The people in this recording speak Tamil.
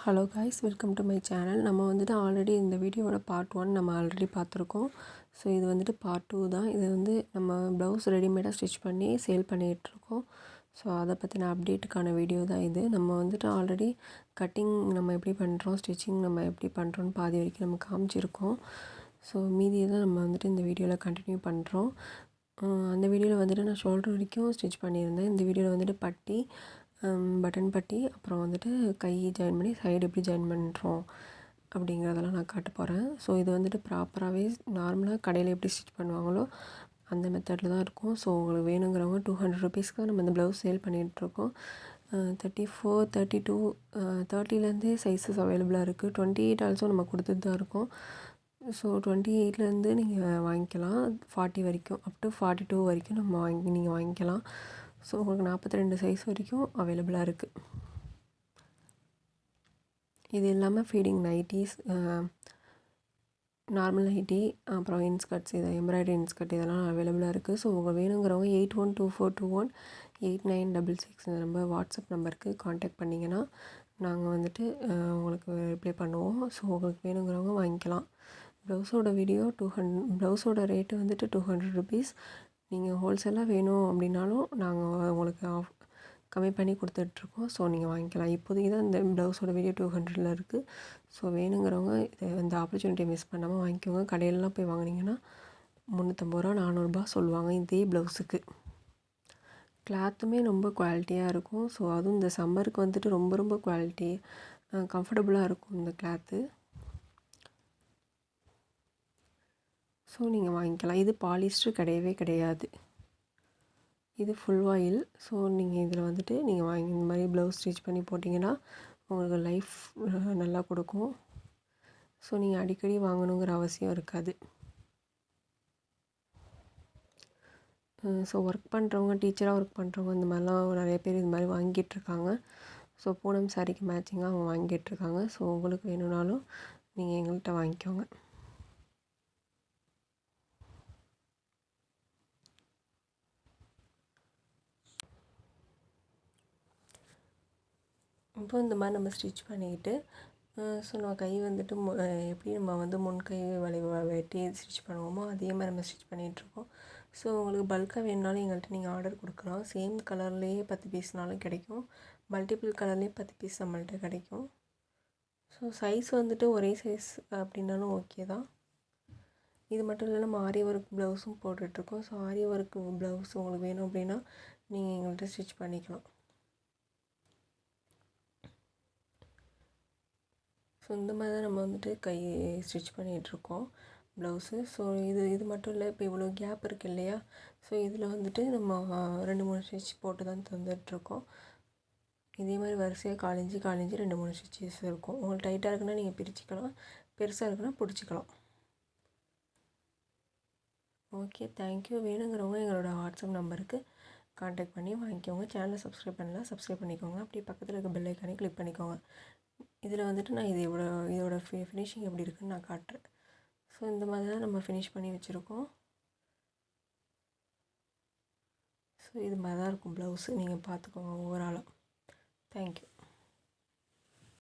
Hello guys, welcome to my channel. நம்ம வந்துட்டு ஆல்ரெடி இந்த வீடியோவோட பார்ட் 1 நம்ம ஆல்ரெடி பார்த்துருக்கோம். ஸோ இது வந்துட்டு பார்ட் 2 தான். இது வந்து நம்ம ப்ளவுஸ் ரெடிமேடாக ஸ்டிச் பண்ணி சேல் பண்ணிகிட்ருக்கோம். ஸோ அதை பற்றின அப்டேட்டுக்கான வீடியோ தான் இது. நம்ம வந்துட்டு ஆல்ரெடி கட்டிங் நம்ம எப்படி பண்ணுறோம், ஸ்டிச்சிங் நம்ம எப்படி பண்ணுறோன்னு பாதி வரைக்கும் நம்ம காமிச்சிருக்கோம். ஸோ மீதியை தான் நம்ம வந்துட்டு இந்த வீடியோவில் கண்டினியூ பண்ணுறோம். அந்த வீடியோவில் வந்துட்டு நான் ஷோல்டர் வரைக்கும் ஸ்டிச் பண்ணியிருந்தேன். இந்த வீடியோவில் வந்துட்டு பட்டி, பட்டன் பட்டி, அப்புறம் வந்துட்டு கை ஜாயின் பண்ணி சைடு எப்படி ஜாயின் பண்ணுறோம் அப்படிங்கிறதெல்லாம் நான் காட்ட போகிறேன். ஸோ இது வந்துட்டு ப்ராப்பராகவே நார்மலாக கடையில் எப்படி ஸ்டிச் பண்ணுவாங்களோ அந்த மெத்தடில் தான் இருக்கும். ஸோ உங்களுக்கு வேணுங்கிறவங்க 200 ருபீஸ்க்கு நம்ம இந்த ப்ளவுஸ் சேல் பண்ணிகிட்ருக்கோம். 34, 32, 30லேருந்தே சைஸஸ் அவைலபிளாக இருக்குது. 28 ஆல்சோ நம்ம கொடுத்துட்டு தான் இருக்கோம். ஸோ 28லேருந்து நீங்கள் வாங்கிக்கலாம். 40 வரைக்கும், அப் டு 42 வரைக்கும் நீங்கள் வாங்கிக்கலாம். ஸோ உங்களுக்கு 42 சைஸ் வரைக்கும் அவைலபிளாக இருக்குது. இது இல்லாமல் ஃபீடிங் நைட்டிஸ், நார்மல் நைட்டி, அப்புறம் இன்ஸ்கர்ட்ஸ், இது எம்ப்ராய்டரி இன்ஸ்கர்ட் இதெல்லாம் அவைலபிளாக இருக்குது. ஸோ உங்களுக்கு வேணுங்கிறவங்க 8124218966 இந்த நம்பர் வாட்ஸ்அப் நம்பருக்கு காண்டாக்ட் பண்ணிங்கன்னா நாங்கள் வந்துட்டு உங்களுக்கு ரிப்ளை பண்ணுவோம். ஸோ உங்களுக்கு வேணுங்கிறவங்க வாங்கிக்கலாம். ப்ளவுஸோட ரேட்டு வந்துட்டு 200 ருபீஸ். நீங்கள் ஹோல்சேலாக வேணும் அப்படின்னாலும் நாங்கள் உங்களுக்கு கம்மி பண்ணி கொடுத்துட்ருக்கோம். ஸோ நீங்கள் வாங்கிக்கலாம். இப்போதைக்கு தான் இந்த ப்ளவுஸோட வீடியோ 200ல் இருக்குது. ஸோ வேணுங்கிறவங்க இந்த ஆப்பர்ச்சுனிட்டியை மிஸ் பண்ணாமல் வாங்கிக்கோங்க. கடையிலலாம் போய் வாங்கினீங்கன்னா 350 ரூபா 400 சொல்லுவாங்க இதே ப்ளவுஸுக்கு. கிளாத்துமே ரொம்ப குவாலிட்டியாக இருக்கும். ஸோ அதுவும் இந்த சம்மருக்கு வந்துட்டு ரொம்ப ரொம்ப குவாலிட்டி கம்ஃபர்டபுளாக இருக்கும் இந்த கிளாத்து. ஸோ நீங்கள் வாங்கிக்கலாம். இது பாலிஸ்டர் கிடையவே கிடையாது. இது ஃபுல் ஆயில். ஸோ நீங்கள் இதில் வந்துட்டு நீங்கள் இந்த மாதிரி ப்ளவுஸ் ஸ்டிச் பண்ணி போட்டிங்கன்னா உங்களுக்கு லைஃப் நல்லா கொடுக்கும். ஸோ நீங்கள் அடிக்கடி வாங்கணுங்கிற அவசியம் இருக்காது. ஸோ ஒர்க் பண்ணுறவங்க, டீச்சராக ஒர்க் பண்ணுறவங்க இந்த மாதிரிலாம் நிறைய பேர் இது மாதிரி வாங்கிட்டுருக்காங்க. ஸோ பூனம் சாரிக்கு மேட்சிங்காக அவங்க வாங்கிட்டுருக்காங்க. ஸோ உங்களுக்கு வேணும்னாலும் நீங்கள் எங்கள்கிட்ட வாங்கிக்கோங்க. இப்போ இந்த மாதிரி நம்ம ஸ்டிச் பண்ணிக்கிட்டு ஸோ நான் கை வந்துட்டு எப்படி நம்ம வந்து முன் கை வெட்டி ஸ்டிச் பண்ணுவோமோ அதே மாதிரி நம்ம ஸ்டிச் பண்ணிகிட்ருக்கோம். ஸோ உங்களுக்கு பல்காக வேணுனாலும் எங்கள்கிட்ட நீங்கள் ஆர்டர் கொடுக்கலாம். சேம் கலர்லேயே 10 பீஸ்னாலும் கிடைக்கும். மல்டிபிள் கலர்லேயே 10 பீஸ் நம்மள்கிட்ட கிடைக்கும். ஸோ சைஸ் வந்துட்டு ஒரே சைஸ் அப்படின்னாலும் ஓகே தான். இது மட்டும் இல்லை, நம்ம ஆரி ஒர்க் ப்ளவுஸும் போட்டுட்ருக்கோம். ஸோ ஆரி ஒர்க் ப்ளவுஸ் உங்களுக்கு வேணும் அப்படின்னா நீங்கள் எங்கள்கிட்ட ஸ்டிச் பண்ணிக்கலாம். ஸோ இந்த மாதிரி தான் நம்ம வந்துட்டு கை ஸ்டிச் பண்ணிகிட்ருக்கோம் ப்ளவுஸு. ஸோ இது மட்டும் இல்லை, இப்போ இவ்வளோ கேப் இருக்குது இல்லையா? ஸோ இதில் வந்துட்டு நம்ம 2-3 ஸ்டிச் போட்டு தான் தந்துட்டுருக்கோம். இதே மாதிரி வரிசையாக காலிஞ்சி 2-3 ஸ்டிச்சஸ் இருக்கும். உங்களுக்கு டைட்டாக இருக்குன்னா நீங்கள் பிரிச்சுக்கலாம், பெருசாக இருக்குன்னா பிடிச்சிக்கலாம். Okay, thank you. வேணுங்கிறவங்க எங்களோட வாட்ஸ்அப் நம்பருக்கு கான்டாக்ட் பண்ணி வாங்கிக்கோங்க. சேனலை சப்ஸ்கிரைப் பண்ணலாம், சப்ஸ்கிரைப் பண்ணிக்கோங்க. அப்படியே பக்கத்தில் இருக்க பெல் ஐக்கானே கிளிக் பண்ணிக்கோங்க. இதில் வந்துட்டு நான் இதோட ஃபினிஷிங் எப்படி இருக்குதுன்னு நான் காட்டுறேன். ஸோ இந்த மாதிரி தான் நம்ம ஃபினிஷ் பண்ணி வச்சுருக்கோம். ஸோ இது மாதிரி தான் இருக்கும் ப்ளவுஸு. நீங்கள் பார்த்துக்கோங்க ஓவராலாக. தேங்க்யூ.